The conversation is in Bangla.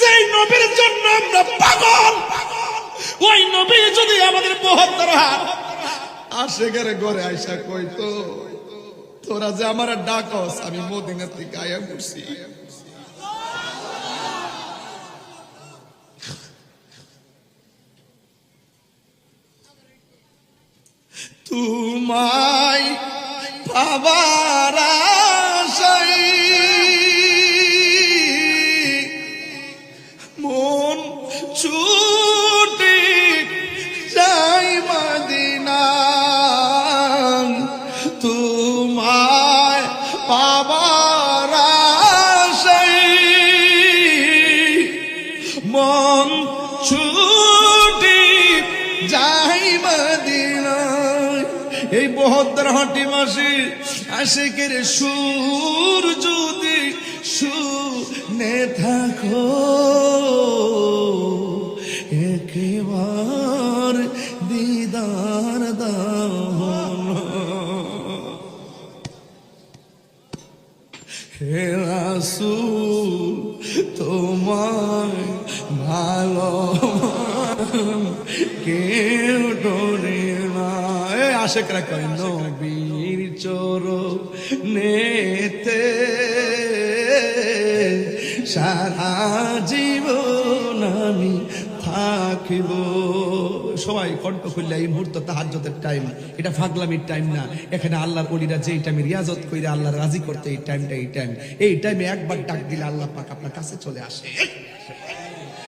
যেই নবীর জন্য আমরা পাগল, ওই নবী যদি আমাদের 72 হাত আশেকের ঘরে আইসা কইতো, তোরা যে আমার ডাকস, আমি মদিনা থেকে আয়া বসি। তোমায় পাবার আশায় মন ছুটে যাই মদিনা, তোমায় পাবার আশায় মন ছুটে যাই মদিনা। এই 72 হাঁটি মাসে আশিকের সুর যদি শুনে থাকো, একবার দিদার দাও হে রাসূল, তোমায় ভালো কেউ ডরে না। আশেকরা কয় নবীর চরণেতে সারা জীবন আমি থাকিব। সবাই কণ্ঠ খুললে এই মুহূর্ত তাহাজ্জুদের টাইম, এটা ফাগলামির টাইম না। এখানে আল্লাহর ওলিরা যেই টাইমে রিয়াজত কইরা আল্লাহ রাজি করতে, এই টাইমটা এই টাইম। এই টাইমে একবার ডাক দিলে আল্লাহ পাক আপনার কাছে চলে আসে।